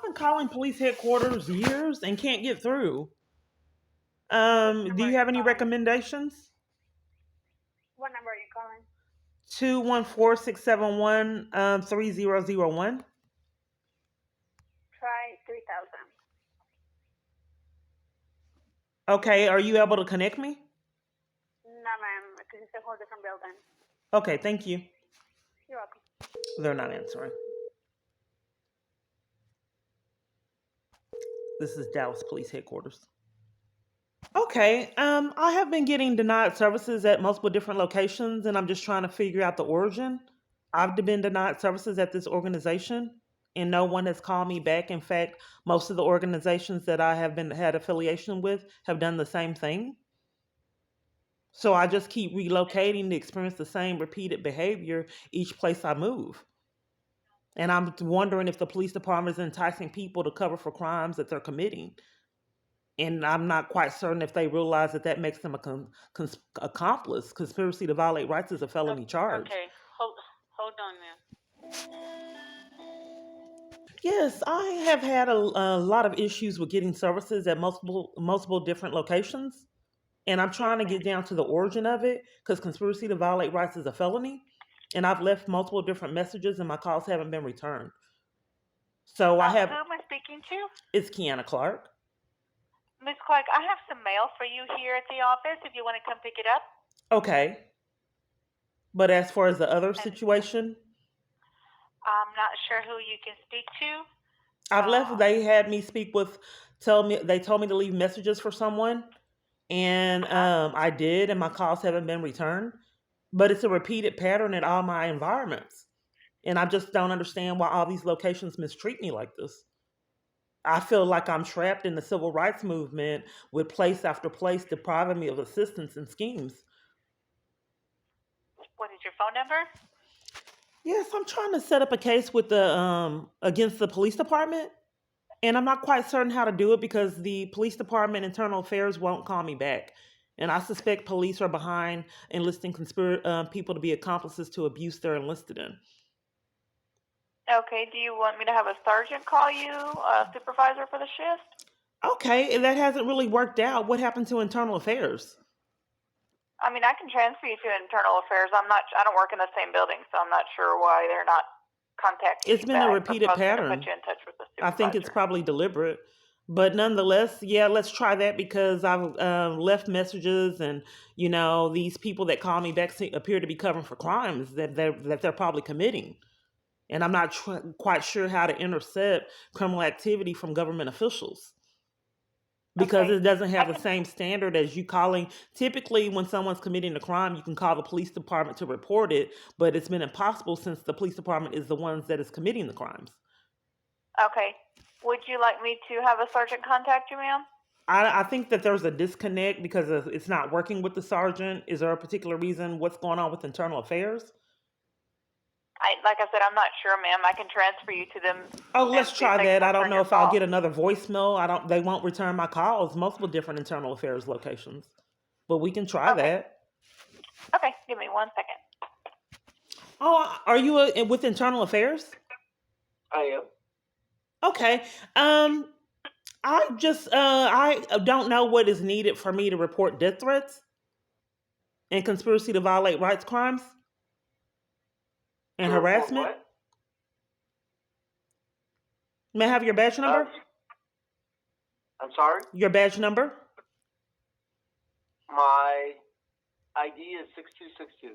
been calling police headquarters years and can't get through. Which Do number you are you have any calling? recommendations? What number are you calling? 214-671-3001. Try 3000. Okay, are you able to connect me? No, ma'am, because it's a whole different building. Okay, thank you. You're welcome. They're not answering. This is Dallas Police Headquarters. Okay, I have been getting denied services at multiple different locations, and I'm just trying to figure out the origin. I've been denied services at this organization, and no one has called me back. In fact, most of the organizations that I have been had affiliation with have done the same thing. So I just keep relocating to experience the same repeated behavior each place I move. And I'm wondering if the police department is enticing people to cover for crimes that they're committing. And I'm not quite certain if they realize that that makes them a accomplice. Conspiracy to violate rights is a felony charge. Okay, hold on, ma'am. Yes, I have had a lot of issues with getting services at multiple different locations, and I'm Yes, trying to ma'am. get down to the origin of it because conspiracy to violate rights is a felony, and I've left multiple different messages and my calls haven't been returned. So I Who have am I speaking to? it's Kiana Clark. Miss Clark, I have some mail for you here at the office if you want to come pick it up. Okay, but as far as the other And situation, I'm not sure who you can speak to. I've left. Uh, They had me speak with. They told me to leave messages for someone, and uh-huh. I did, and my calls haven't been returned. But it's a repeated pattern in all my environments, and I just don't understand why all these locations mistreat me like this. I feel like I'm trapped in the civil rights movement with place after place depriving me of assistance and schemes. What is your phone number? Yes, I'm trying to set up a case with the against the police department, and I'm not quite certain how to do it because the police department internal affairs won't call me back. And I suspect police are behind enlisting people to be accomplices to abuse they're enlisted in. Okay, do you want me to have a sergeant call you, a supervisor for the shift? Okay, and that hasn't really worked out. What happened to internal affairs? I mean, I can transfer you to internal affairs. I don't work in the same building, so I'm not sure why they're not contacting It's you been a back. But repeated I was going to put pattern. you in touch with the I think it's supervisor. probably deliberate. But nonetheless, yeah, let's try that because I've left messages, and these people that call me back appear to be covering for crimes that they're probably committing, and I'm not quite sure how to intercept criminal activity from government officials because Okay, it doesn't I have the can. same standard as you calling. Typically, when someone's committing a crime, you can call the police department to report it, but it's been impossible since the police department is the ones that is committing the crimes. Okay, would you like me to have a sergeant contact you, ma'am? I think that there's a disconnect because it's not working with the sergeant. Is there a particular reason? What's going on with internal affairs? Like I said, I'm not sure, ma'am. I can transfer you to them Oh, and let's see if try they can that. I don't return know your if I'll get call. another voicemail. I don't. They won't return my calls. Multiple different internal affairs locations, but we can try Okay, that. okay, give me 1 second. Oh, are you with internal affairs? I am. Okay. I don't know what is needed for me to report death threats and conspiracy to violate rights crimes and To report harassment. what? May I have your badge number? I'm sorry? Your badge number? My ID is 6262.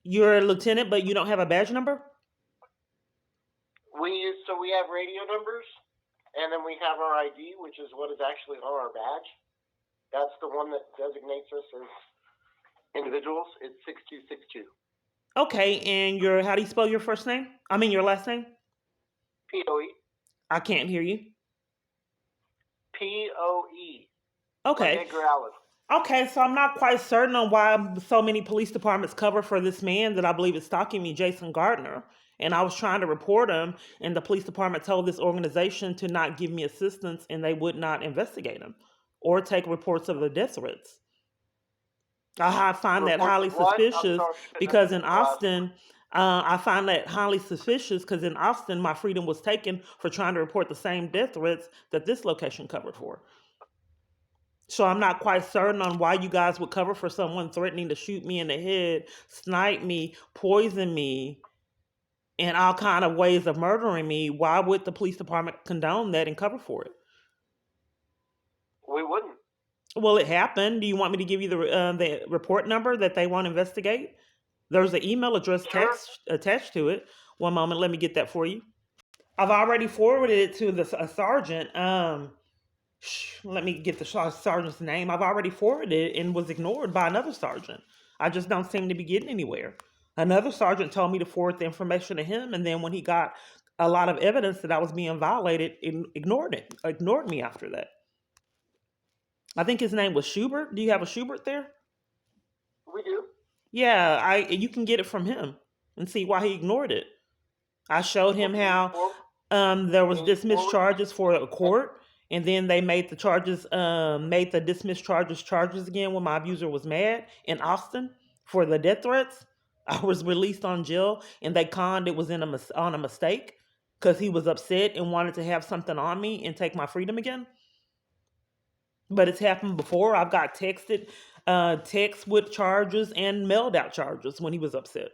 You're a lieutenant, but you don't have a badge number? We have radio numbers, and then we have our ID, which is what is actually on our badge. That's the one that designates us as individuals. It's 6262. Okay, and how do you spell your first name? I mean your last name? POE. I can't hear you. POE. Like Okay. Edgar Allan. Okay, so I'm not quite certain on why so many police departments cover for this man that I believe is stalking me, Jason Gardner. And I was trying to report him, and the police department told this organization to not give me assistance, and they would not investigate him or take reports of the death threats. I find that Reports highly of what? I'm suspicious sorry, couldn't because in understand the last Austin, I find that highly suspicious because in Austin, my freedom was taken for trying to report the same death threats that this location covered for. So I'm not quite certain on why you guys would cover for someone threatening to shoot me in the head, snipe me, poison me, and all kind of ways of murdering me. Why would the police department condone that and cover for it? We wouldn't. Well, it happened. Do you want me to give you the report number that they want to investigate? There's an email address Sure. attached to it. One moment, let me get that for you. I've already forwarded it to a sergeant. Let me get the sergeant's name. I've already forwarded it and was ignored by another sergeant. I just don't seem to be getting anywhere. Another sergeant told me to forward the information to him, and then when he got a lot of evidence that I was being violated, ignored me after that. I think his name was Schubert. Do you have a Schubert there? We do. Yeah, you can get it from him and see why he ignored it. I showed him how there was dismissed charges for a court, and then they made the charges, made the dismissed charges again when my abuser was mad in Austin for the death threats. I was released on jail, and they conned it was on a mistake because he was upset and wanted to have something on me and take my freedom again. But it's happened before. I've got texts with charges and mailed out charges when he was upset.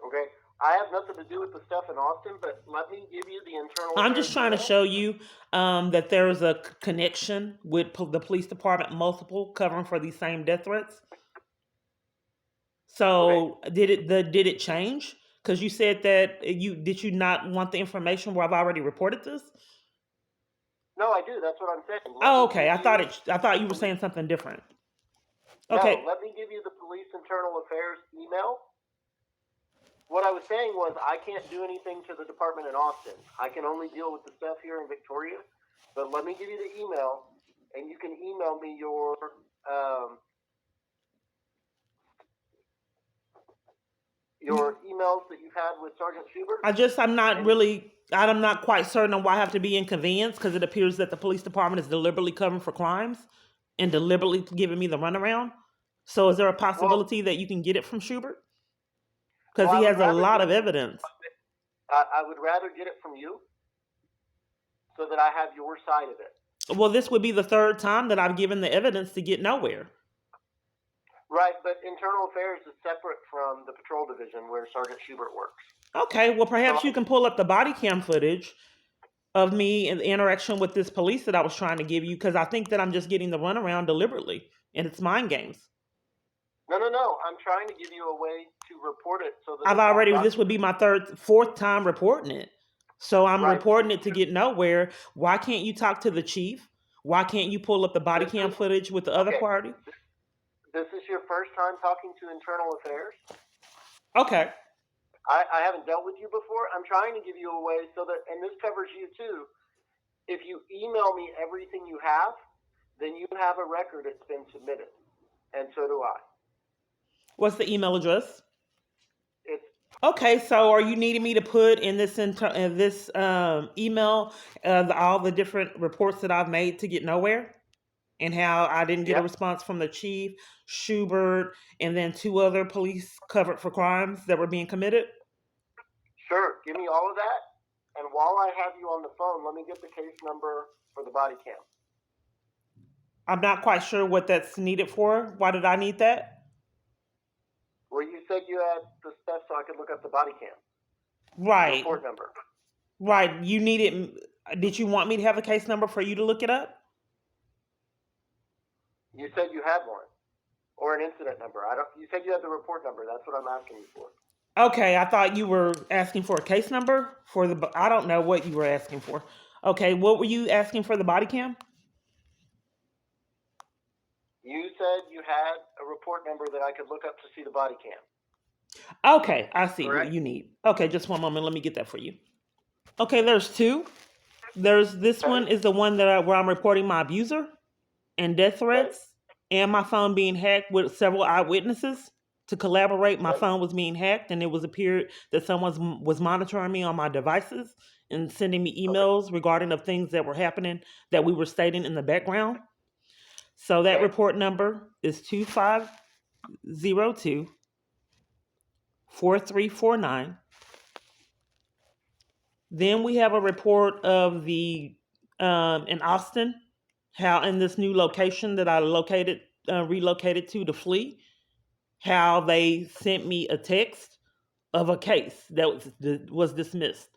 Okay. I have nothing to do with the stuff in Austin, but let me give you the internal. I'm just trying to show you that there is a connection with the police department, multiple covering for these same death threats. So did it change? Because you said that did you not want the information where I've already reported this? No, I do. That's what I'm saying. Oh, okay. I thought you were saying something different. Okay. No, let me give you the police internal affairs email. What I was saying was I can't do anything to the department in Austin. I can only deal with the stuff here in Victoria. But let me give you the email, and you can email me your emails that you've had with Sergeant Schubert. I'm not quite certain on why I have to be inconvenienced because it appears that the police department is deliberately covering for crimes and deliberately giving me the runaround. So is there a possibility that you can get it from Schubert? Because he has a lot of evidence. I would rather get it from you so that I have your side of it. Well, this would be the third time that I've given the evidence to get nowhere. Right, but internal affairs is separate from the patrol division where Sergeant Schubert works. Okay, well, perhaps you can pull up the body cam footage of me and the interaction with this police that I was trying to give you, because I think that I'm just getting the runaround deliberately, and it's mind games. No. I'm trying to give you a way to report it so that this would be my fourth time reporting it. So I'm reporting it to get nowhere. Why can't you talk to the chief? Why can't you pull up the body cam footage with the other party? This is your first time talking to internal affairs? Okay. I haven't dealt with you before. I'm trying to give you a way so that, and this covers you too, if you email me everything you have, then you have a record it's been submitted. And so do I. What's the email address? Okay, so are you needing me to put in this email all the different reports that I've made to get nowhere? And how I didn't get a response from the chief, Schubert, and then 2 other police covered for crimes that were being committed? Sure. Give me all of that. And while I have you on the phone, let me get the case number for the body cam. I'm not quite sure what that's needed for. Why did I need that? Well, you said you had the stuff so I could look up the body cam. Right. The report number. Right. You needed. Did you want me to have the case number for you to look it up? You said you had one, or an incident number. You said you had the report number. That's what I'm asking you for. Okay, I thought you were asking for a case number for the. I don't know what you were asking for. Okay, what were you asking for the body cam? You said you had a report number that I could look up to see the body cam. Okay, I see what you need. Okay, just one moment. Let me get that for you. Okay, there's 2. There's this one is the one that where I'm reporting my abuser and death threats, and my phone being hacked with several eyewitnesses to collaborate. My phone was being hacked, and it was appeared that someone was monitoring me on my devices and sending me emails regarding of things that were happening that we were stating in the background. So that report number is 2502 4349. Then we have a report of the in Austin, how in this new location that I relocated to flee, how they sent me a text of a case that was dismissed.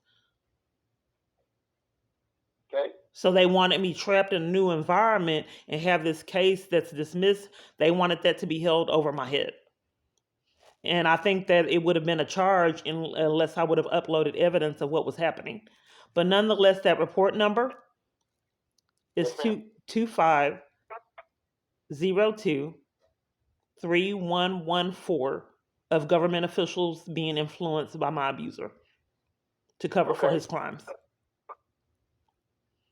Okay. So they wanted me trapped in a new environment and have this case that's dismissed. They wanted that to be held over my head. And I think that it would have been a charge unless I would have uploaded evidence of what was happening. But nonetheless, that report number is Yes, ma'am. 2502-3114 of government officials being influenced by my abuser to cover for Okay. his crimes.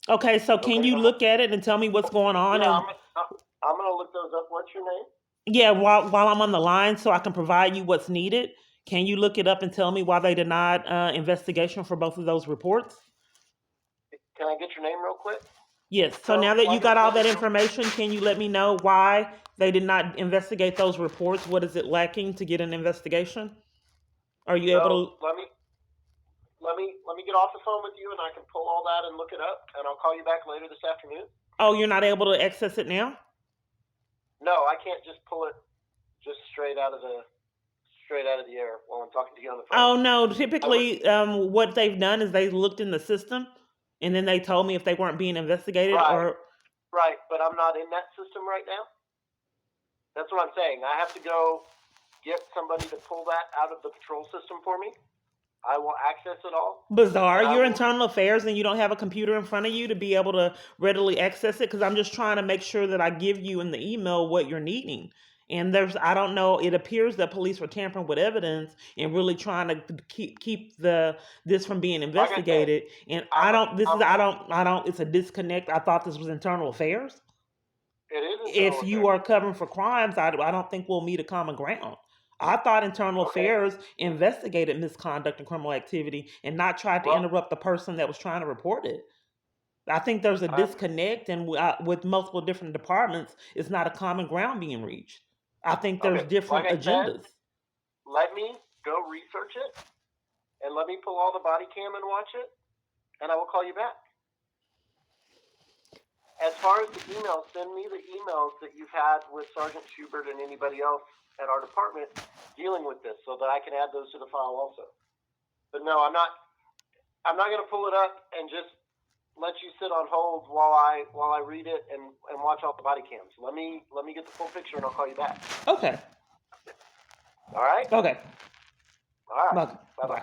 Okay, so can Okay. you look at it and tell me what's going on? Yeah, And I'm gonna look those up. What's your name? yeah, while I'm on the line, so I can provide you what's needed, can you look it up and tell me why they denied investigation for both of those reports? Can I get your name real quick? Yes. So now that you got all that information, can you let me know why they did not investigate those reports? What is it lacking to get an investigation? Are you able to? Let me get off the phone with you, and I can pull all that and look it up, and I'll call you back later this afternoon. Oh, you're not able to access it now? No, I can't just pull it just straight out of the air while I'm talking to you on the phone. Oh no. Typically, what they've done is they looked in the system, and then they told me if they weren't being investigated or. Right, but I'm not in that system right now. That's what I'm saying. I have to go get somebody to pull that out of the patrol system for me. I will access it all. Bizarre. You're internal affairs and you don't have a computer in front of you to be able to readily access it, because I'm just trying to make sure that I give you in the email what you're needing. And I don't know, it appears that police were tampering with evidence and really trying to keep this from being investigated. And it's a disconnect. I thought this was internal affairs. It is internal If affairs. you are covering for crimes, I don't think we'll meet a common ground. I thought internal affairs investigated misconduct and criminal activity and not tried to interrupt the person that was trying to report it. I think there's a disconnect, and with multiple different departments, it's not a common ground being reached. I think there's different agendas. Let me go research it, and let me pull all the body cam and watch it, and I will call you back. As far as the emails, send me the emails that you've had with Sergeant Schubert and anybody else at our department dealing with this, so that I can add those to the file also. But no, I'm not going to pull it up and just let you sit on hold while I read it and watch all the body cams. Let me get the full picture, and I'll call you back. Okay. All right. Okay. All right. Okay. Bye-bye. Bye.